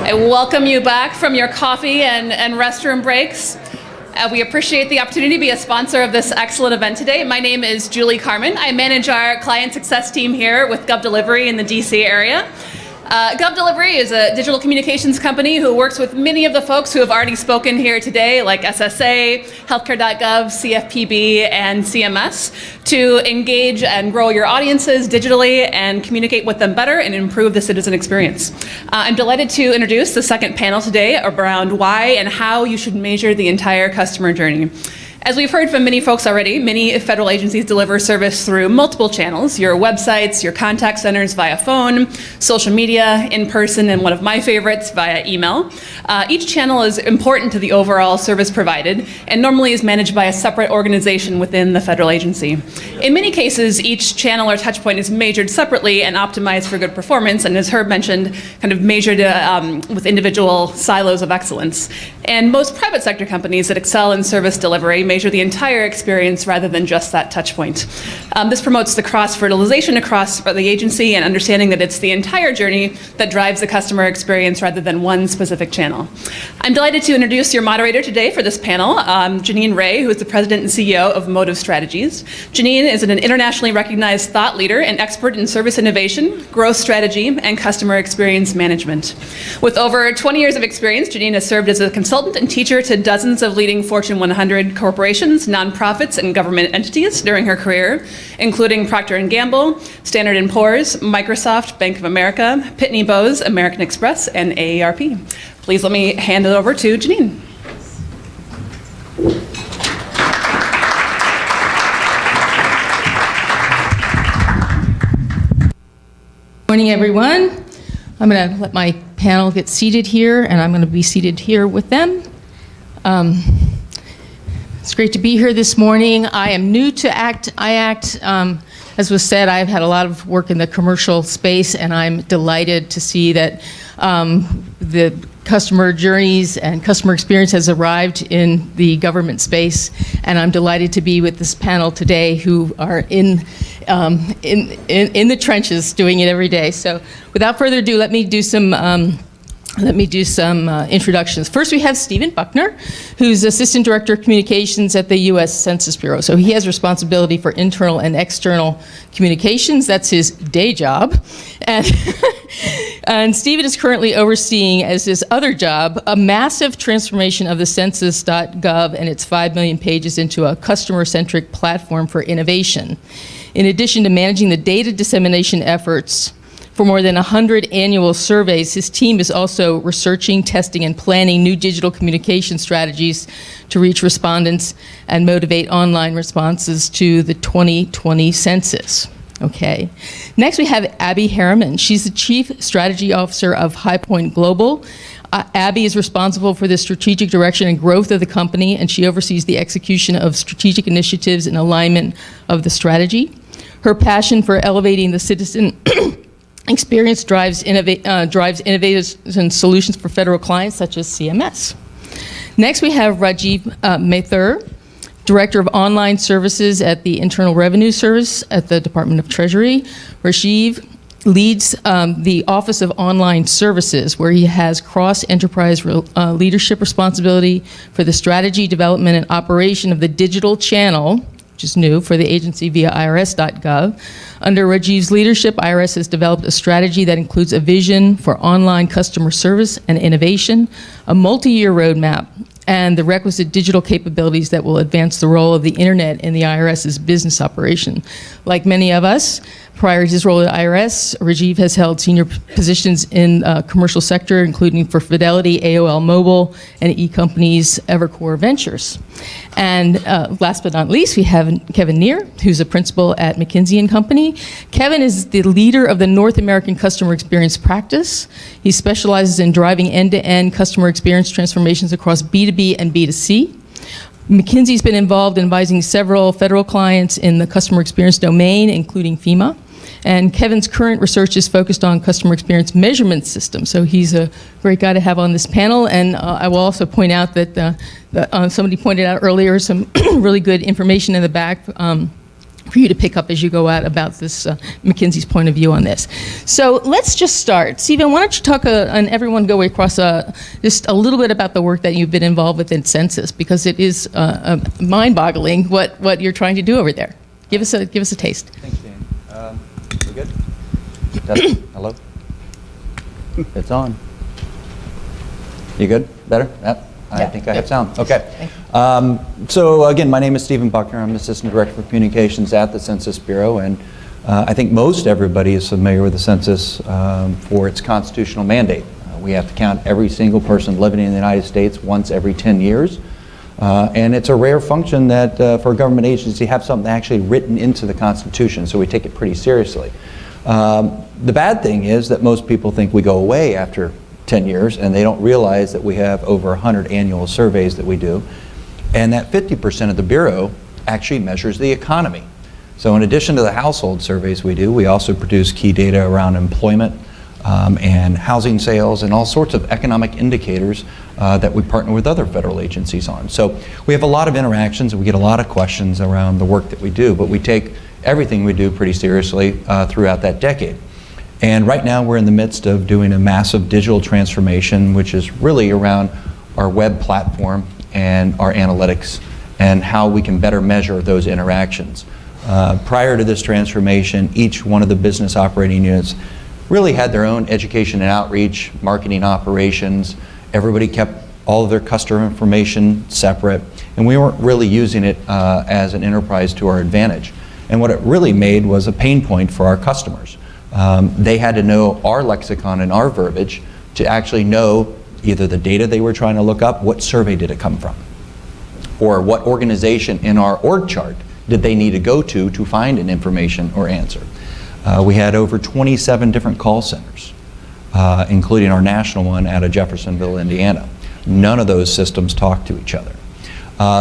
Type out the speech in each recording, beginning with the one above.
I welcome you back from your coffee and restroom breaks. We appreciate the opportunity to be a sponsor of this excellent event today. My name is Julie Carmen. I manage our client success team here with GovDelivery in the DC area. GovDelivery is a digital communications company who works with many of the folks who have already spoken here today, like SSA, Healthcare.gov, CFPB, and CMS, to engage and grow your audiences digitally and communicate with them better and improve the citizen experience. I'm delighted to introduce the second panel today around why and how you should measure the entire customer journey. As we've heard from many folks already, many federal agencies deliver service through multiple channels, your websites, your contact centers via phone, social media, in person, and one of my favorites, via email. Each channel is important to the overall service provided and normally is managed by a separate organization within the federal agency. In many cases, each channel or touchpoint is measured separately and optimized for good performance, and as Herb mentioned, kind of measured with individual silos of excellence. And most private sector companies that excel in service delivery measure the entire experience rather than just that touch point. This promotes the cross-fertilization across the agency and understanding that it's the entire journey that drives the customer experience rather than one specific channel. I'm delighted to introduce your moderator today for this panel, Janeen Rae, who is the president and CEO of Motive Strategies. Janeen is an internationally recognized thought leader and expert in service innovation, growth strategy, and customer experience management. With over 20 years of experience, Janeen has served as a consultant and teacher to dozens of leading Fortune 100 corporations, nonprofits, and government entities during her career, including Procter & Gamble, Standard & Poor's, Microsoft, Bank of America, Pitney Bowes, American Express, and AARP. Please let me hand it over to Janeen. Good morning, everyone. I'm going to let my panel get seated here, and I'm going to be seated here with them. It's great to be here this morning. I am new to ACT. As was said, I've had a lot of work in the commercial space, and I'm delighted to see that the customer journeys and customer experience has arrived in the government space. And I'm delighted to be with this panel today who are in the trenches doing it every day. So without further ado, let me do some introductions. First, we have Stephen Buckner, who's Assistant Director of Communications at the U.S. Census Bureau. So he has responsibility for internal and external communications. That's his day job. And Stephen is currently overseeing, as his other job, a massive transformation of the census.gov and its 5 million pages into a customer-centric platform for innovation. In addition to managing the data dissemination efforts for more than 100 annual surveys, his team is also researching, testing, and planning new digital communication strategies to reach respondents and motivate online responses to the 2020 census. Okay. Next, we have Abby Herriman. She's the Chief Strategy Officer of High Point Global. Abby is responsible for the strategic direction and growth of the company, and she oversees the execution of strategic initiatives and alignment of the strategy. Her passion for elevating the citizen experience drives innovative solutions for federal clients such as CMS. Next, we have Rajive Mathur, Director of Online Services at the Internal Revenue Service at the Department of Treasury. Rajive leads the Office of Online Services, where he has cross-enterprise leadership responsibility for the strategy, development, and operation of the digital channel, which is new for the agency via irs.gov. Under Rajive's leadership, IRS has developed a strategy that includes a vision for online customer service and innovation, a multi-year roadmap, and the requisite digital capabilities that will advance the role of the internet in the IRS's business operation. Like many of us, prior to his role at IRS, Rajive has held senior positions in commercial sector, including for Fidelity, AOL Mobile, and e-companies Evercore Ventures. And last but not least, we have Kevin Neher, who's a principal at McKinsey & Company. Kevin is the leader of the North American Customer Experience Practice. He specializes in driving end-to-end customer experience transformations across B2B and B2C. McKinsey's been involved in advising several federal clients in the customer experience domain, including FEMA. And Kevin's current research is focused on customer experience measurement systems. So he's a great guy to have on this panel. And I will also point out that somebody pointed out earlier some really good information in the back for you to pick up as you go out about this, McKinsey's point of view on this. So let's just start. Stephen, why don't you talk, and everyone go across just a little bit about the work that you've been involved with in Census, because it is mind-boggling what you're trying to do over there. Give us a taste. Thanks, Dan. We good? Hello? It's on. You good? Better? Yep. I think I have sound. Okay. So again, my name is Stephen Buckner. I'm Assistant Director for Communications at the Census Bureau, and I think most everybody is familiar with the Census for its constitutional mandate. We have to count every single person living in the United States once every 10 years. And it's a rare function that for a government agency have something actually written into the Constitution, so we take it pretty seriously. The bad thing is that most people think we go away after 10 years, and they don't realize that we have over 100 annual surveys that we do, and that 50% of the Bureau actually measures the economy. So in addition to the household surveys we do, we also produce key data around employment and housing sales and all sorts of economic indicators that we partner with other federal agencies on. So we have a lot of interactions, and we get a lot of questions around the work that we do, but we take everything we do pretty seriously throughout that decade. And right now we're in the midst of doing a massive digital transformation, which is really around our web platform and our analytics and how we can better measure those interactions. Prior to this transformation, each one of the business operating units really had their own education and outreach, marketing operations. Everybody kept all of their customer information separate, and we weren't really using it as an enterprise to our advantage. And what it really made was a pain point for our customers. They had to know our lexicon and our verbiage to actually know either the data they were trying to look up, what survey did it come from, or what organization in our org chart did they need to go to find an information or answer. We had over 27 different call centers, including our national one out of Jeffersonville, Indiana. None of those systems talk to each other.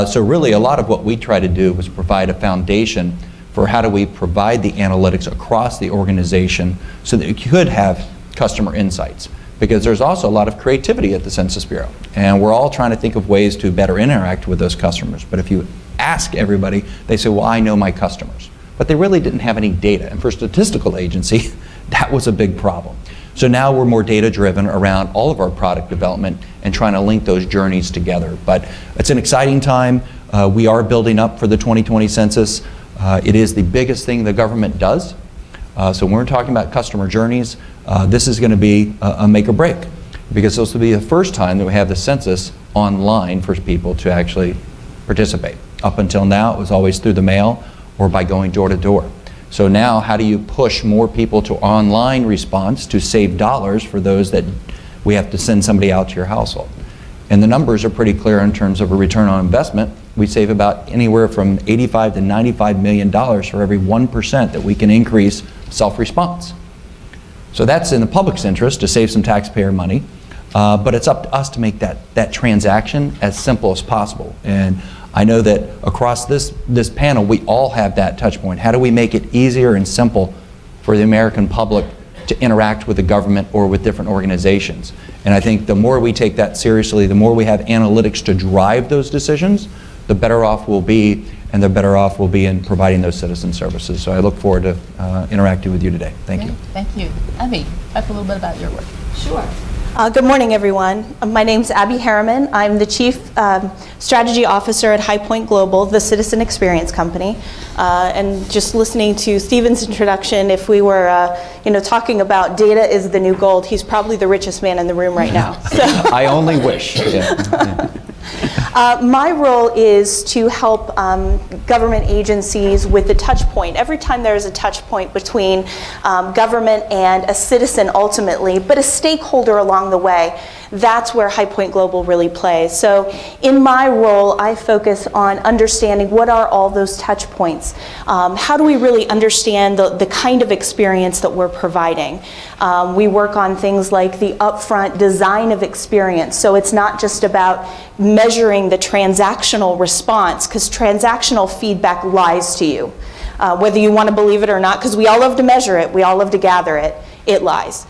So really a lot of what we try to do was provide a foundation for how do we provide the analytics across the organization so that you could have customer insights. Because there's also a lot of creativity at the Census Bureau, and we're all trying to think of ways to better interact with those customers. But if you ask everybody, they say, well, I know my customers. But they really didn't have any data, and for a statistical agency, that was a big problem. So now we're more data driven around all of our product development and trying to link those journeys together. But it's an exciting time. We are building up for the 2020 census. It is the biggest thing the government does. So when we're talking about customer journeys, this is going to be a make or break, because this will be the first time that we have the census online for people to actually participate. Up until now, it was always through the mail or by going door to door. So now, how do you push more people to online response to save dollars for those that we have to send somebody out to your household? And the numbers are pretty clear in terms of a return on investment. We save about anywhere from $85 to $95 million for every 1% that we can increase self-response. So that's in the public's interest to save some taxpayer money, but it's up to us to make that transaction as simple as possible. And I know that across this panel, we all have that touch point. How do we make it easier and simple for the American public to interact with the government or with different organizations? And I think the more we take that seriously, the more we have analytics to drive those decisions, the better off we'll be, and the better off we'll be in providing those citizen services. So I look forward to interacting with you today. Thank you. Thank you. Abby, talk a little bit about your work. Sure. Good morning, everyone. My name's Abby Herriman. I'm the Chief Strategy Officer at High Point Global, the citizen experience company. And just listening to Stephen's introduction, if we were talking about data is the new gold, he's probably the richest man in the room right now. So. I only wish. Yeah. My role is to help government agencies with the touch point. Every time there is a touch point between government and a citizen ultimately, but a stakeholder along the way, that's where High Point Global really plays. So in my role, I focus on understanding what are all those touch points. How do we really understand the kind of experience that we're providing? We work on things like the upfront design of experience. So it's not just about measuring the transactional response, because transactional feedback lies to you. Whether you want to believe it or not, because we all love to measure it, we all love to gather it, it lies.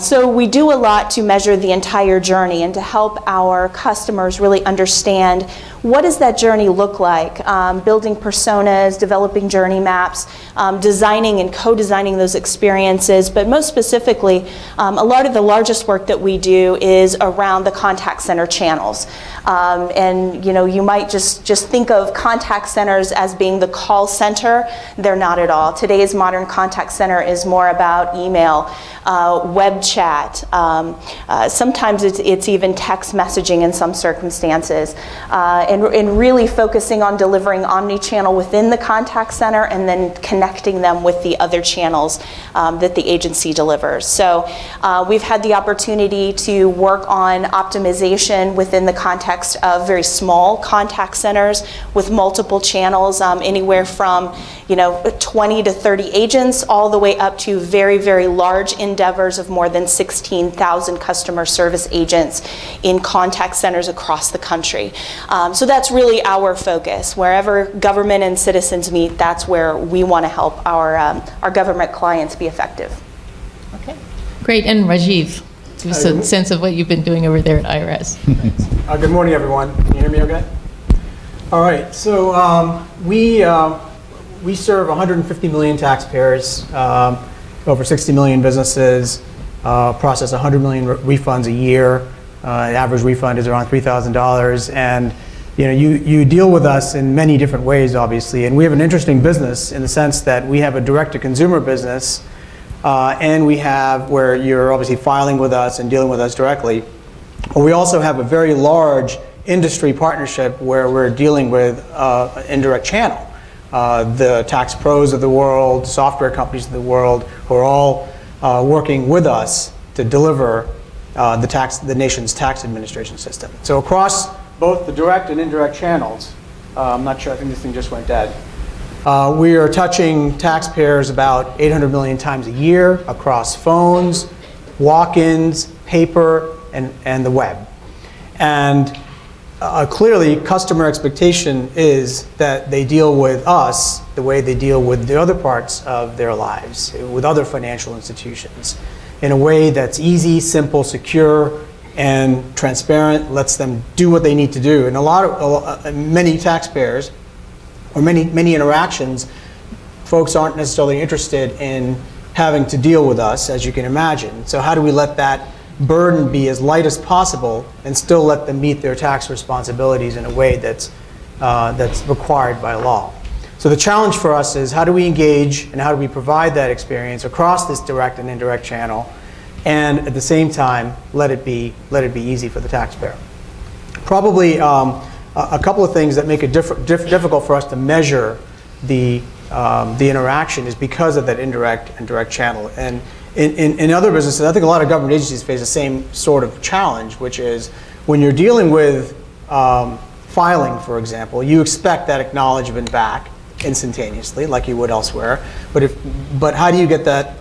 So we do a lot to measure the entire journey and to help our customers really understand what does that journey look like? Building personas, developing journey maps, designing and co-designing those experiences, but most specifically, a lot of the largest work that we do is around the contact center channels. And you might just think of contact centers as being the call center. They're not at all. Today's modern contact center is more about email, web chat. Sometimes it's even text messaging in some circumstances, and really focusing on delivering omni-channel within the contact center and then connecting them with the other channels that the agency delivers. So we've had the opportunity to work on optimization within the context of very small contact centers with multiple channels, anywhere from 20 to 30 agents all the way up to very, very large endeavors of more than 16,000 customer service agents in contact centers across the country. So that's really our focus. Wherever government and citizens meet, that's where we want to help our government clients be effective. Okay, great. And Rajive, give us a sense of what you've been doing over there at IRS. Good morning, everyone. Can you hear me okay? All right, so we serve 150 million taxpayers, over 60 million businesses, process 100 million refunds a year. The average refund is around $3,000, and you deal with us in many different ways, obviously. And we have an interesting business in the sense that we have a direct-to-consumer business, and we have where you're obviously filing with us and dealing with us directly. But we also have a very large industry partnership where we're dealing with an indirect channel. The tax pros of the world, software companies of the world, who are all working with us to deliver the nation's tax administration system. So across both the direct and indirect channels, I'm not sure, I think this thing just went dead. We are touching taxpayers about 800 million times a year across phones, walk-ins, paper, and the web. And clearly, customer expectation is that they deal with us the way they deal with the other parts of their lives, with other financial institutions, in a way that's easy, simple, secure, and transparent, lets them do what they need to do. And many taxpayers, or many interactions, folks aren't necessarily interested in having to deal with us, as you can imagine. So how do we let that burden be as light as possible and still let them meet their tax responsibilities in a way that's required by law? So the challenge for us is how do we engage and how do we provide that experience across this direct and indirect channel, and at the same time let it be easy for the taxpayer. Probably a couple of things that make it difficult for us to measure the interaction is because of that indirect and direct channel. And in other businesses, I think a lot of government agencies face the same sort of challenge, which is when you're dealing with filing, for example, you expect that acknowledgement back instantaneously, like you would elsewhere. But how do you get that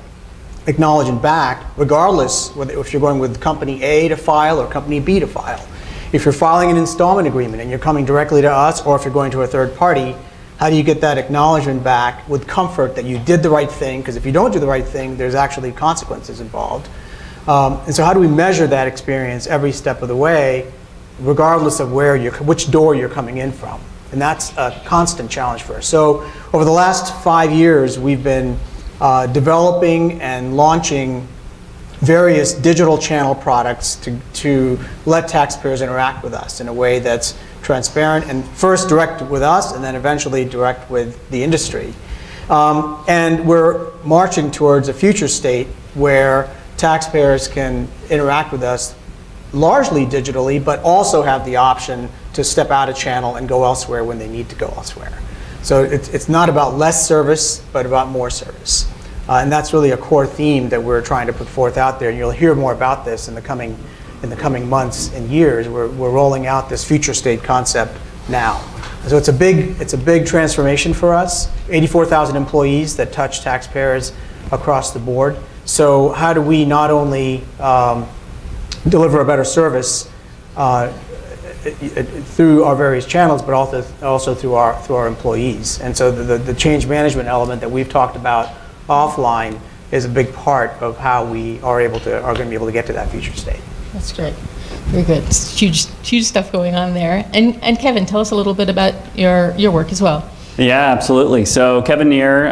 acknowledgement back, regardless if you're going with company A to file or company B to file? If you're filing an installment agreement and you're coming directly to us, or if you're going to a third party, how do you get that acknowledgement back with comfort that you did the right thing? Because if you don't do the right thing, there's actually consequences involved. And so how do we measure that experience every step of the way, regardless of which door you're coming in from? And that's a constant challenge for us. So over the last 5 years, we've been developing and launching various digital channel products to let taxpayers interact with us in a way that's transparent, and first direct with us and then eventually direct with the industry. And we're marching towards a future state where taxpayers can interact with us largely digitally, but also have the option to step out of channel and go elsewhere when they need to go elsewhere. So it's not about less service, but about more service. And that's really a core theme that we're trying to put forth out there. And you'll hear more about this in the coming months and years. We're rolling out this future state concept now. So it's a big transformation for us. 84,000 employees that touch taxpayers across the board. So how do we not only deliver a better service through our various channels, but also through our employees? And so the change management element that we've talked about offline is a big part of how we are going to be able to get to that future state. That's great. Very good. It's huge stuff going on there. And Kevin, tell us a little bit about your work as well. Yeah, absolutely. So Kevin Neher,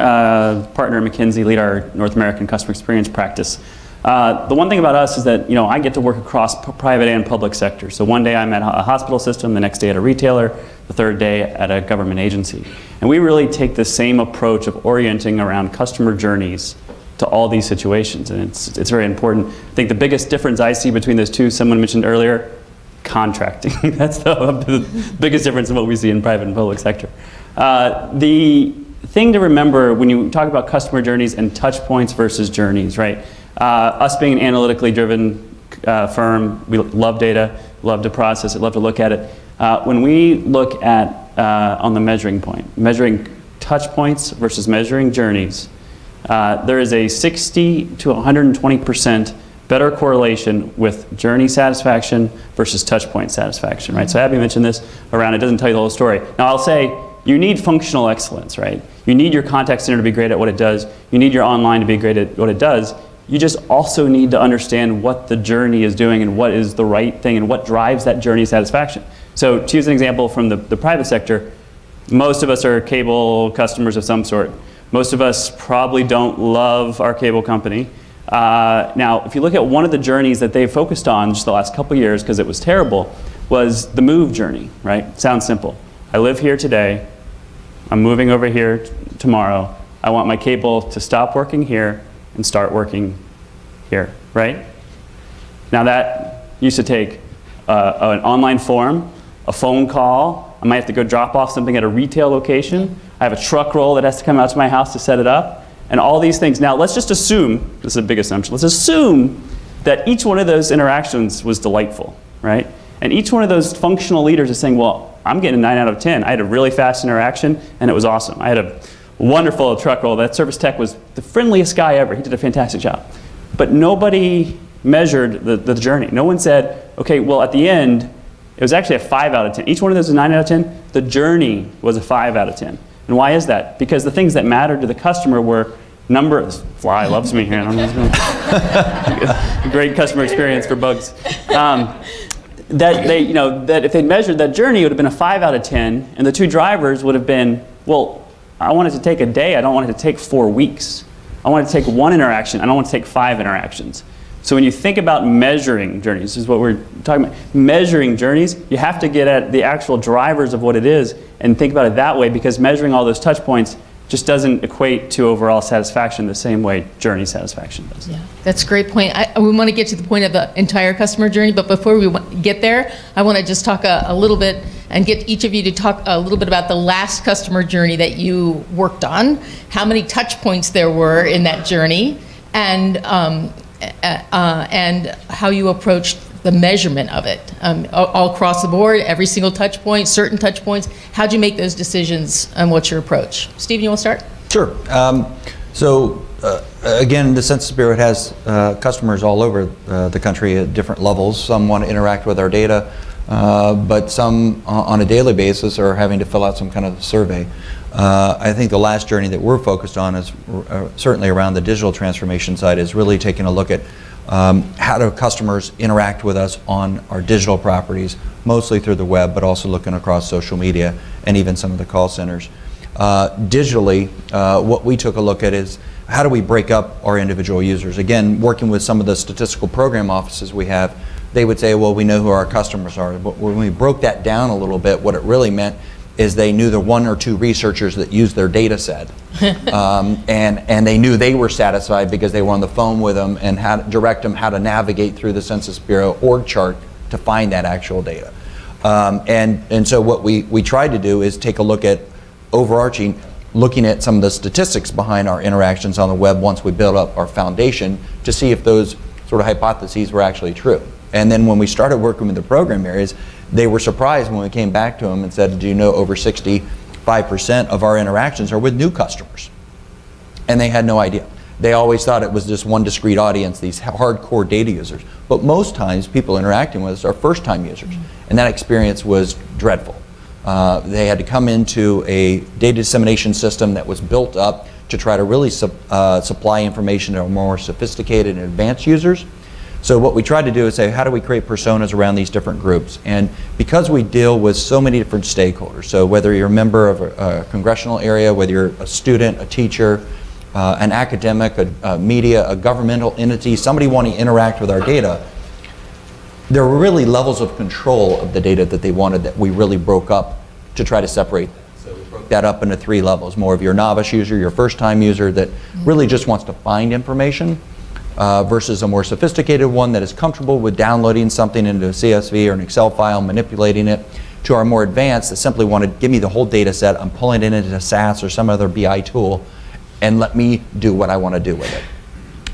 partner at McKinsey, lead our North American customer experience practice. The one thing about us is that I get to work across private and public sector. So one day I'm at a hospital system, the next day at a retailer, the third day at a government agency. And we really take the same approach of orienting around customer journeys to all these situations, and it's very important. I think the biggest difference I see between those two, someone mentioned earlier, contracting. That's the biggest difference in what we see in private and public sector. The thing to remember when you talk about customer journeys and touch points versus journeys, right? Us being an analytically driven firm, we love data, love to process it, love to look at it. When we look at, on the measuring point, measuring touch points versus measuring journeys, there is a 60 to 120% better correlation with journey satisfaction versus touchpoint satisfaction, right? So Abby mentioned this around, it doesn't tell you the whole story. Now I'll say, you need functional excellence, right? You need your contact center to be great at what it does. You need your online to be great at what it does. You just also need to understand what the journey is doing and what is the right thing and what drives that journey satisfaction. So to use an example from the private sector, most of us are cable customers of some sort. Most of us probably don't love our cable company. Now, if you look at one of the journeys that they focused on just the last couple of years, because it was terrible, was the move journey, right? Sounds simple. I live here today. I'm moving over here tomorrow. I want my cable to stop working here and start working here, right? Now that used to take an online form, a phone call. I might have to go drop off something at a retail location. I have a truck roll that has to come out to my house to set it up, and all these things. Now let's just assume, this is a big assumption, let's assume that each one of those interactions was delightful, right? And each one of those functional leaders is saying, well, I'm getting a 9 out of 10. I had a really fast interaction, and it was awesome. I had a wonderful truck roll. That service tech was the friendliest guy ever. He did a fantastic job. But nobody measured the journey. No one said, okay, well, at the end, it was actually a 5 out of 10. Each one of those is a 9 out of 10. The journey was a 5 out of 10. And why is that? Because the things that mattered to the customer were numbers. Fly loves me here. Great customer experience for bugs. That if they'd measured that journey, it would have been a 5 out of 10, and the two drivers would have been, well, I want it to take a day, I don't want it to take 4 weeks. I want it to take one interaction, I don't want it to take 5 interactions. So when you think about measuring journeys, this is what we're talking about, measuring journeys, you have to get at the actual drivers of what it is and think about it that way, because measuring all those touch points just doesn't equate to overall satisfaction the same way journey satisfaction does. Yeah, that's a great point. We want to get to the point of the entire customer journey, but before we get there, I want to just talk a little bit and get each of you to talk a little bit about the last customer journey that you worked on, how many touch points there were in that journey, and how you approached the measurement of it, all across the board, every single touch point, certain touch points. How'd you make those decisions, and what's your approach? Stephen, you want to start? Sure. Again, the Census Bureau has customers all over the country at different levels. Some want to interact with our data, but some on a daily basis are having to fill out some kind of survey. I think the last journey that we're focused on is certainly around the digital transformation side, is really taking a look at how do customers interact with us on our digital properties, mostly through the web, but also looking across social media and even some of the call centers. Digitally, what we took a look at is how do we break up our individual users? Again, working with some of the statistical program offices we have, they would say, well, we know who our customers are. But when we broke that down a little bit, what it really meant is they knew the 1 or 2 researchers that used their data set. And they knew they were satisfied because they were on the phone with them and how to direct them how to navigate through the Census Bureau org chart to find that actual data. And so what we tried to do is take a look at overarching, looking at some of the statistics behind our interactions on the web once we built up our foundation to see if those sort of hypotheses were actually true. And then when we started working with the program areas, they were surprised when we came back to them and said, do you know over 65% of our interactions are with new customers? And they had no idea. They always thought it was just one discrete audience, these hardcore data users. But most times people interacting with us are first-time users. And that experience was dreadful. They had to come into a data dissemination system that was built up to try to really supply information to more sophisticated and advanced users. So what we tried to do is say, how do we create personas around these different groups? And because we deal with so many different stakeholders, so whether you're a member of a congressional area, whether you're a student, a teacher, an academic, a media, a governmental entity, somebody wanting to interact with our data, there were really levels of control of the data that they wanted that we really broke up to try to separate that. So we broke that up into 3 levels, more of your novice user, your first time user that really just wants to find information, versus a more sophisticated one that is comfortable with downloading something into a CSV or an Excel file, manipulating it, to our more advanced that simply want to give me the whole data set, I'm pulling it into SAS or some other BI tool, and let me do what I want to do with it.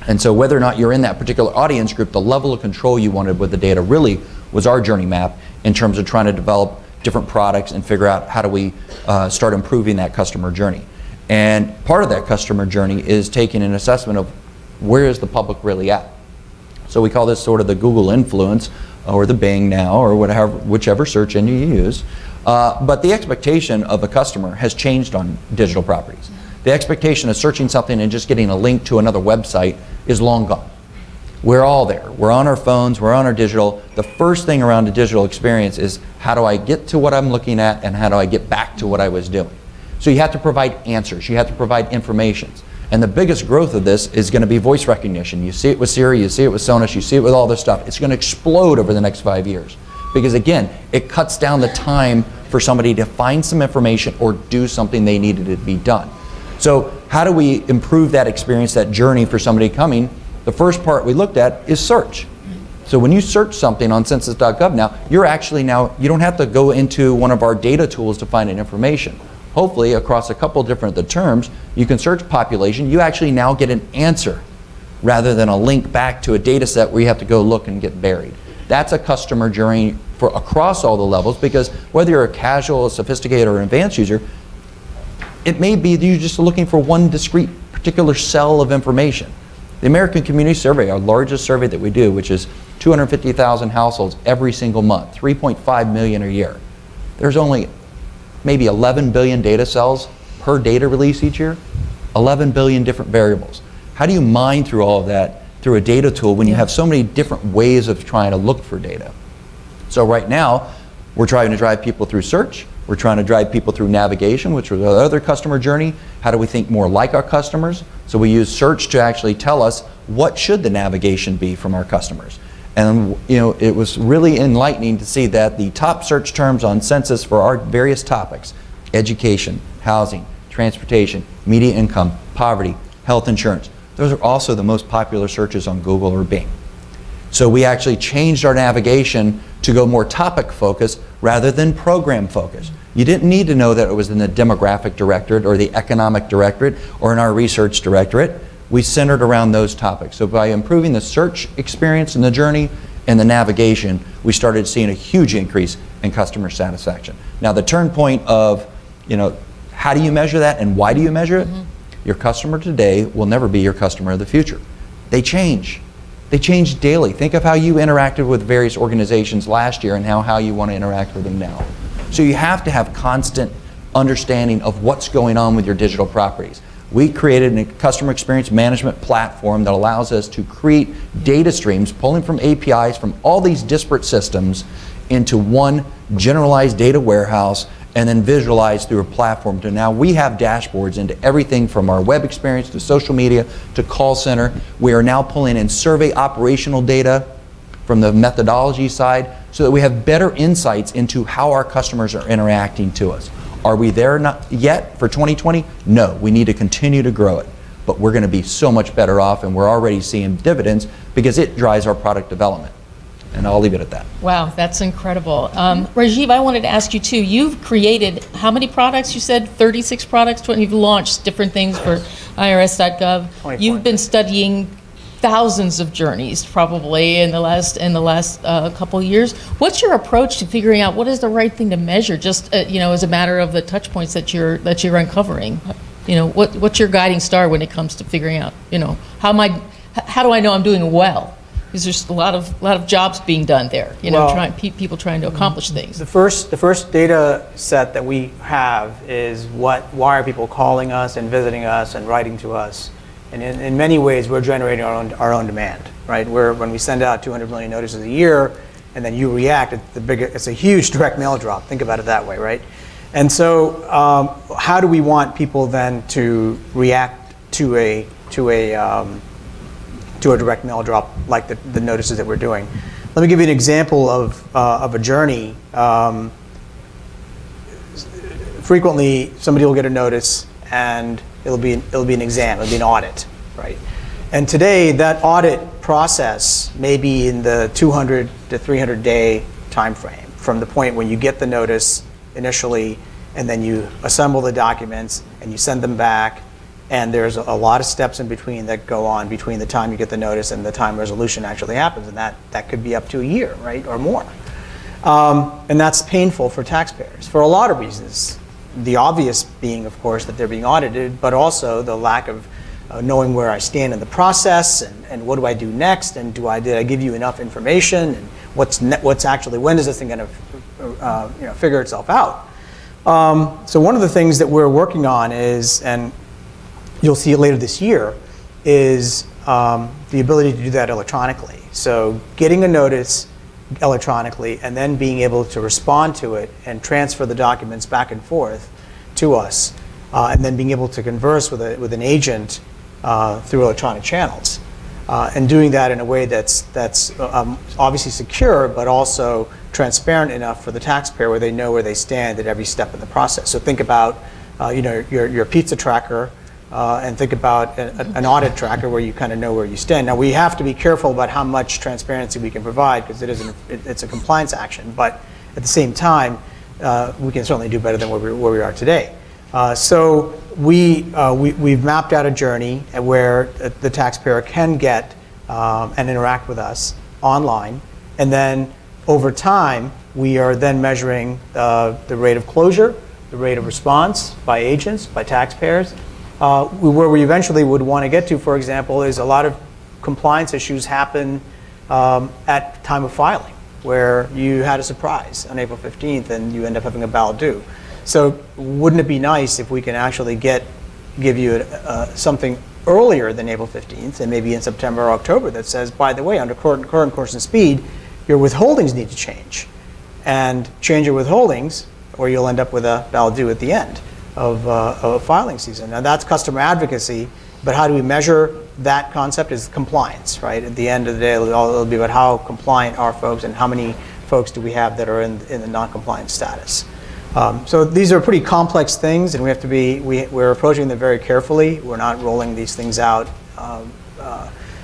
And so whether or not you're in that particular audience group, the level of control you wanted with the data really was our journey map in terms of trying to develop different products and figure out how do we start improving that customer journey. And part of that customer journey is taking an assessment of where is the public really at. So we call this sort of the Google influence, or the Bing now, or whatever, whichever search engine you use. But the expectation of a customer has changed on digital properties. The expectation of searching something and just getting a link to another website is long gone. We're all there. We're on our phones, we're on our digital. The first thing around the digital experience is how do I get to what I'm looking at and how do I get back to what I was doing? So you have to provide answers, you have to provide information. And the biggest growth of this is going to be voice recognition. You see it with Siri, you see it with Sonos, you see it with all this stuff. It's going to explode over the next 5 years. Because again, it cuts down the time for somebody to find some information or do something they needed to be done. So how do we improve that experience, that journey for somebody coming? The first part we looked at is search. So when you search something on census.gov now, you don't have to go into one of our data tools to find an information. Hopefully across a couple different terms, you can search population, you actually now get an answer rather than a link back to a data set where you have to go look and get buried. That's a customer journey for across all the levels, because whether you're a casual, a sophisticated, or an advanced user, it may be that you're just looking for one discrete particular cell of information. The American Community Survey, our largest survey that we do, which is 250,000 households every single month, 3.5 million a year. There's only maybe 11 billion data cells per data release each year, 11 billion different variables. How do you mine through all of that through a data tool when you have so many different ways of trying to look for data? So right now, we're trying to drive people through search, we're trying to drive people through navigation, which was the other customer journey. How do we think more like our customers? So we use search to actually tell us what should the navigation be from our customers. And it was really enlightening to see that the top search terms on census for our various topics, education, housing, transportation, median income, poverty, health insurance, those are also the most popular searches on Google or Bing. So we actually changed our navigation to go more topic focused rather than program focused. You didn't need to know that it was in the demographic directorate or the economic directorate or in our research directorate. We centered around those topics. So by improving the search experience and the journey and the navigation, we started seeing a huge increase in customer satisfaction. Now the turn point of, how do you measure that and why do you measure it? Your customer today will never be your customer of the future. They change. They change daily. Think of how you interacted with various organizations last year and how you want to interact with them now. So you have to have constant understanding of what's going on with your digital properties. We created a customer experience management platform that allows us to create data streams pulling from APIs from all these disparate systems into one generalized data warehouse and then visualize through a platform. To now we have dashboards into everything from our web experience to social media to call center. We are now pulling in survey operational data from the methodology side so that we have better insights into how our customers are interacting to us. Are we there not yet for 2020? No, we need to continue to grow it. But we're going to be so much better off, and we're already seeing dividends because it drives our product development. And I'll leave it at that. Wow, that's incredible. Rajive, I wanted to ask you too, you've created how many products? You said 36 products, you've launched different things for IRS.gov. 24. You've been studying thousands of journeys probably in the last couple of years. What's your approach to figuring out what is the right thing to measure, just as a matter of the touch points that you're uncovering? What's your guiding star when it comes to figuring out, how do I know I'm doing well? Because there's a lot of jobs being done there, Well, people trying to accomplish things. The first data set that we have is why are people calling us and visiting us and writing to us? And in many ways, we're generating our own demand, right? When we send out 200 million notices a year, and then you react, it's a huge direct mail drop. Think about it that way, right? And so, how do we want people then to react to a direct mail drop like the notices that we're doing? Let me give you an example of a journey. Frequently, somebody will get a notice, and it'll be an exam, it'll be an audit, right? And today, that audit process may be in the 200 to 300 day time frame from the point when you get the notice initially, and then you assemble the documents and you send them back, and there's a lot of steps in between that go on between the time you get the notice and the time resolution actually happens, and that could be up to a year, right, or more. And that's painful for taxpayers for a lot of reasons. The obvious being, of course, that they're being audited, but also the lack of knowing where I stand in the process, and what do I do next, and did I give you enough information, and what's actually, when is this thing going to figure itself out? So one of the things that we're working on is, and you'll see it later this year, is the ability to do that electronically. So getting a notice electronically and then being able to respond to it and transfer the documents back and forth to us, and then being able to converse with an agent through electronic channels, and doing that in a way that's obviously secure, but also transparent enough for the taxpayer where they know where they stand at every step in the process. So think about your pizza tracker, and think about an audit tracker where you kind of know where you stand. Now, we have to be careful about how much transparency we can provide, because it's a compliance action, but at the same time, we can certainly do better than where we are today. So we've mapped out a journey where the taxpayer can get and interact with us online, and then over time, we are then measuring the rate of closure, the rate of response by agents, by taxpayers. Where we eventually would want to get to, for example, is a lot of compliance issues happen at time of filing, where you had a surprise on April 15th and you end up having a bal due. So wouldn't it be nice if we can actually give you something earlier than April 15th, and maybe in September or October, that says, by the way, under current course and speed, your withholdings need to change. And change your withholdings, or you'll end up with a bal due at the end of filing season. Now, that's customer advocacy, but how do we measure that concept is compliance, right? At the end of the day, it'll be about how compliant are folks and how many folks do we have that are in the non-compliant status. So these are pretty complex things, and we're approaching them very carefully. We're not rolling these things out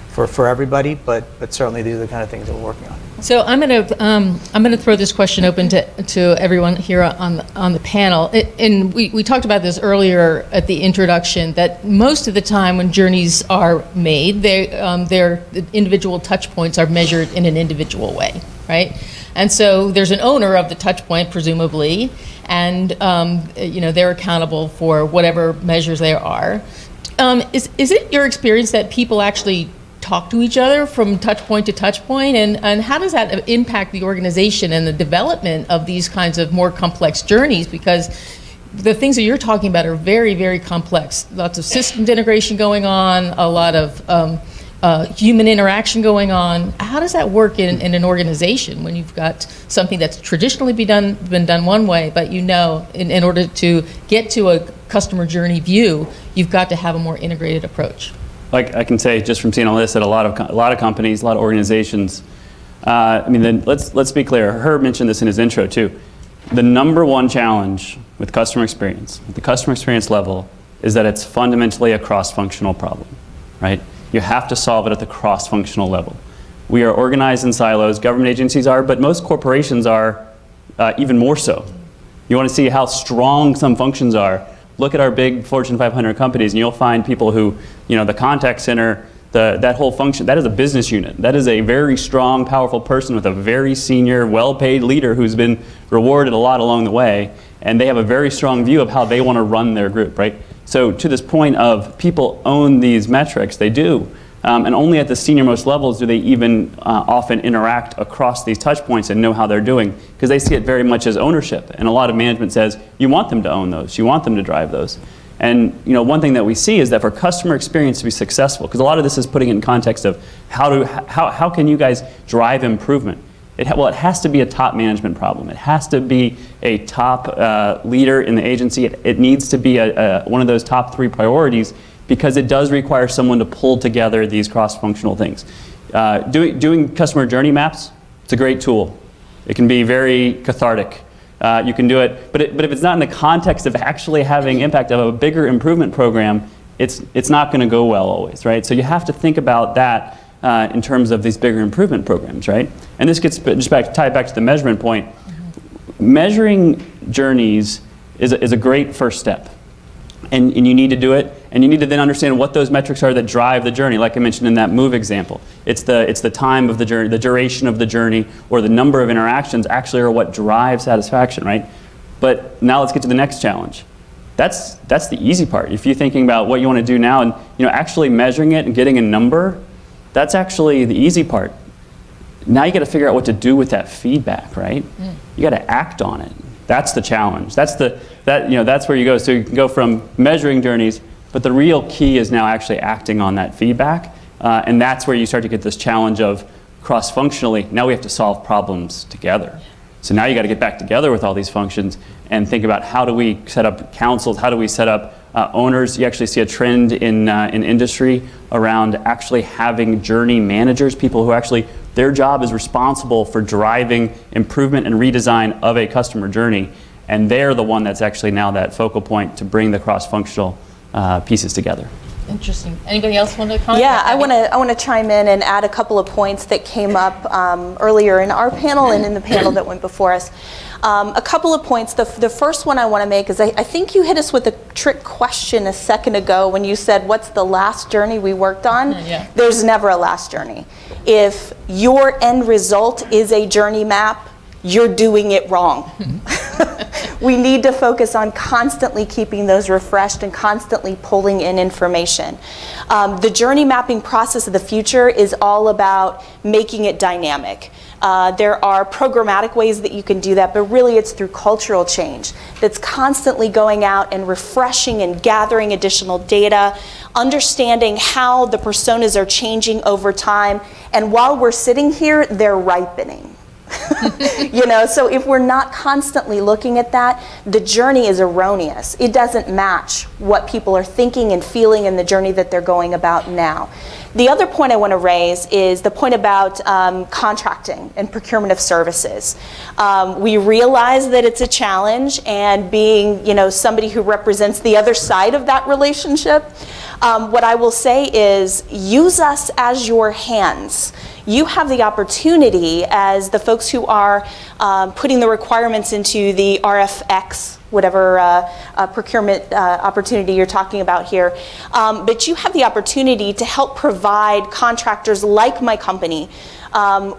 for everybody, but certainly these are the kind of things that we're working on. So I'm going to throw this question open to everyone here on the panel. And we talked about this earlier at the introduction, that most of the time when journeys are made, the individual touch points are measured in an individual way, right? And so there's an owner of the touch point, presumably, and they're accountable for whatever measures there are. Is it your experience that people actually talk to each other from touch point to touch point, and how does that impact the organization and the development of these kinds of more complex journeys? Because the things that you're talking about are very, very complex. Lots of systems integration going on, a lot of human interaction going on. How does that work in an organization when you've got something that's traditionally been done one way, but in order to get to a customer journey view, you've got to have a more integrated approach? Like I can say, just from seeing all this, that a lot of companies, a lot of organizations. Let's be clear. Herb mentioned this in his intro too. The number one challenge with customer experience, at the customer experience level, is that it's fundamentally a cross-functional problem, right? You have to solve it at the cross-functional level. We are organized in silos. Government agencies are, but most corporations are even more so. You want to see how strong some functions are. Look at our big Fortune 500 companies, and you'll find people who, the contact center, that whole function, that is a business unit. That is a very strong, powerful person with a very senior, well-paid leader who's been rewarded a lot along the way, and they have a very strong view of how they want to run their group, right? So to this point of people own these metrics, they do, And only at the senior-most levels do they even often interact across these touch points and know how they're doing, because they see it very much as ownership. And a lot of management says, you want them to own those, you want them to drive those. And one thing that we see is that for customer experience to be successful, because a lot of this is putting it in context of how can you guys drive improvement? It has to be a top management problem. It has to be a top leader in the agency. It needs to be one of those top 3 priorities, because it does require someone to pull together these cross-functional things. Doing customer journey maps, it's a great tool. It can be very cathartic. You can do it, but if it's not in the context of actually having impact of a bigger improvement program, it's not going to go well always, right? So you have to think about that in terms of these bigger improvement programs, right? And this gets just tied back to the measurement point. Measuring journeys is a great first step. And you need to do it, and you need to then understand what those metrics are that drive the journey. Like I mentioned in that move example, it's the time of the journey, the duration of the journey, or the number of interactions actually are what drive satisfaction, right? But now let's get to the next challenge. That's the easy part. If you're thinking about what you want to do now, and actually measuring it and getting a number, that's actually the easy part. Now you got to figure out what to do with that feedback, right? You got to act on it. That's the challenge. That's where you go. So you can go from measuring journeys, but the real key is now actually acting on that feedback. And that's where you start to get this challenge of cross-functionally, now we have to solve problems together. So now you got to get back together with all these functions and think about how do we set up councils, how do we set up owners. You actually see a trend in industry around actually having journey managers, people who actually, their job is responsible for driving improvement and redesign of a customer journey. And they're the one that's actually now that focal point to bring the cross-functional pieces together. Interesting. Anybody else want to comment? Yeah, I want to chime in and add a couple of points that came up earlier in our panel and in the panel that went before us. A couple of points. The first one I want to make is I think you hit us with a trick question a second ago when you said, what's the last journey we worked on? Yeah. There's never a last journey. If your end result is a journey map, you're doing it wrong. We need to focus on constantly keeping those refreshed and constantly pulling in information. The journey mapping process of the future is all about making it dynamic. There are programmatic ways that you can do that, but really it's through cultural change that's constantly going out and refreshing and gathering additional data, understanding how the personas are changing over time, and while we're sitting here, they're ripening. So if we're not constantly looking at that, the journey is erroneous. It doesn't match what people are thinking and feeling in the journey that they're going about now. The other point I want to raise is the point about contracting and procurement of services. We realize that it's a challenge, and being somebody who represents the other side of that relationship, what I will say is use us as your hands. You have the opportunity as the folks who are putting the requirements into the RFX, whatever procurement opportunity you're talking about here, but you have the opportunity to help provide contractors like my company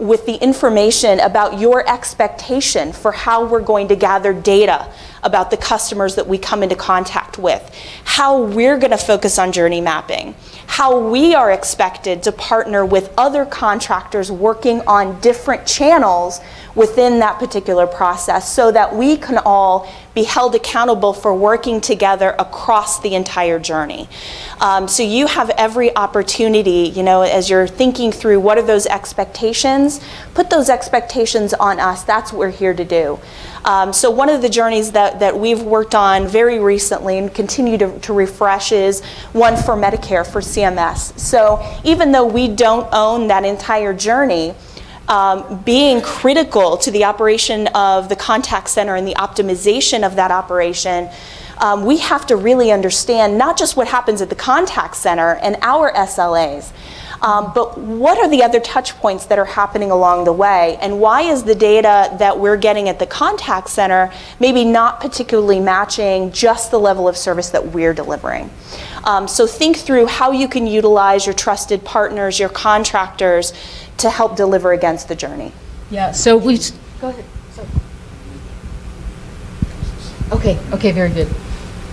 with the information about your expectation for how we're going to gather data about the customers that we come into contact with, how we're going to focus on journey mapping, how we are expected to partner with other contractors working on different channels within that particular process so that we can all be held accountable for working together across the entire journey. So you have every opportunity, as you're thinking through what are those expectations, put those expectations on us. That's what we're here to do. So one of the journeys that we've worked on very recently and continue to refresh is one for Medicare, for CMS. So even though we don't own that entire journey, being critical to the operation of the contact center and the optimization of that operation, we have to really understand not just what happens at the contact center and our SLAs, but what are the other touch points that are happening along the way, and why is the data that we're getting at the contact center maybe not particularly matching just the level of service that we're delivering. So think through how you can utilize your trusted partners, your contractors, to help deliver against the journey. Yeah, so we... Go ahead. Sorry. Okay, very good.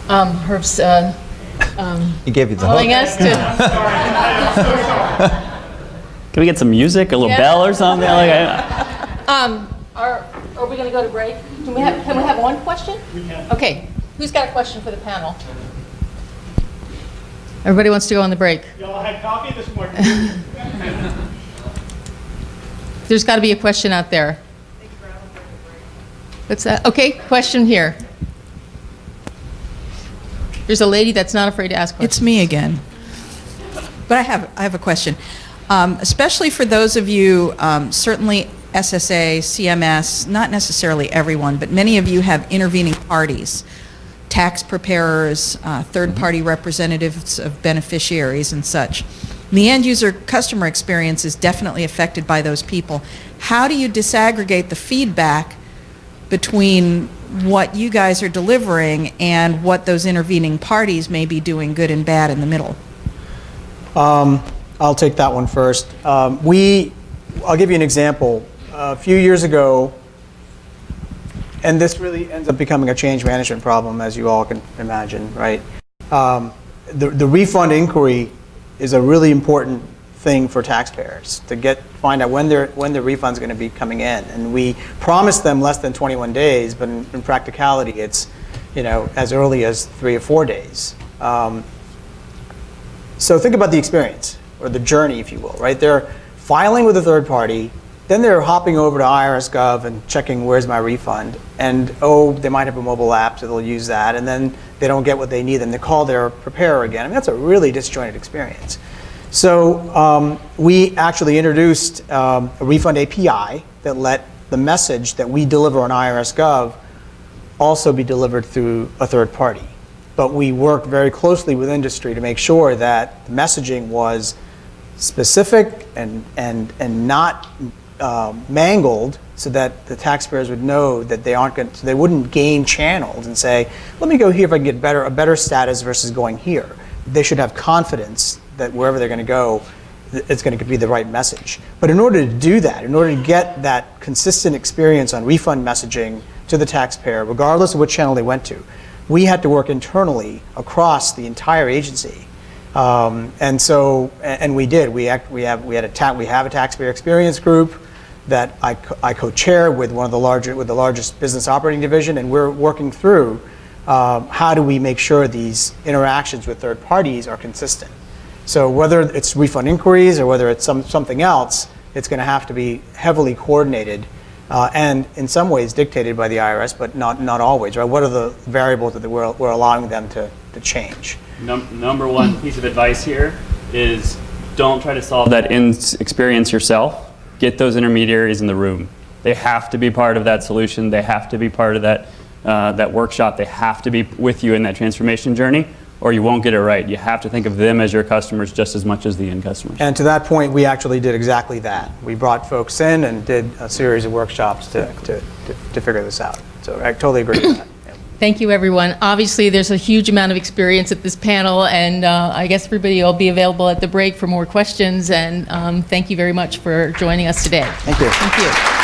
Herb's He gave you the allowing hook. us to. Can we get some music, a little Yeah. bell or something? Like, Are we going to go to break? Can we have one question? We can. Okay. Who's got a question for the panel? Everybody wants to go on the break. Y'all had coffee this morning. There's got to be a question out there. What's that? Okay, question here. There's a lady that's not afraid to ask questions. It's me again. But I have a question. Especially for those of you, certainly SSA, CMS, not necessarily everyone, but many of you have intervening parties, tax preparers, third-party representatives of beneficiaries and such. The end user customer experience is definitely affected by those people. How do you disaggregate the feedback between what you guys are delivering and what those intervening parties may be doing good and bad in the middle? I'll take that one first. I'll give you an example. A few years ago, and this really ends up becoming a change management problem, as you all can imagine, right? The refund inquiry is a really important thing for taxpayers to find out when their refund's going to be coming in, and we promised them less than 21 days, but in practicality, it's as early as 3 or 4 days. So think about the experience or the journey, if you will, right? They're filing with a third party, then they're hopping over to IRS Gov and checking where's my refund, and they might have a mobile app, so they'll use that, and then they don't get what they need, and they call their preparer again. I mean, that's a really disjointed experience. So we actually introduced a refund API that let the message that we deliver on IRS Gov also be delivered through a third party. But we worked very closely with industry to make sure that the messaging was specific and not mangled, so that the taxpayers would know that they aren't going to, so they wouldn't gain channels and say, let me go here if I can get a better status versus going here. They should have confidence that wherever they're going to go, it's going to be the right message. But in order to do that, in order to get that consistent experience on refund messaging to the taxpayer, regardless of which channel they went to, we had to work internally across the entire agency. And we did. We have a taxpayer experience group that I co-chair with the largest business operating division, and we're working through how do we make sure these interactions with third parties are consistent. So whether it's refund inquiries or whether it's something else, it's going to have to be heavily coordinated and in some ways dictated by the IRS, but not always. Right? What are the variables that we're allowing them to change? Number one piece of advice here is don't try to solve that experience yourself. Get those intermediaries in the room. They have to be part of that solution. They have to be part of that workshop. They have to be with you in that transformation journey, or you won't get it right. You have to think of them as your customers just as much as the end customers. And to that point, we actually did exactly that. We brought folks in and did a series of workshops to figure this out. So I totally agree with that. Thank you, everyone. Obviously, there's a huge amount of experience at this panel, and I guess everybody will be available at the break for more questions. And thank you very much for joining us today. Thank you. Thank you.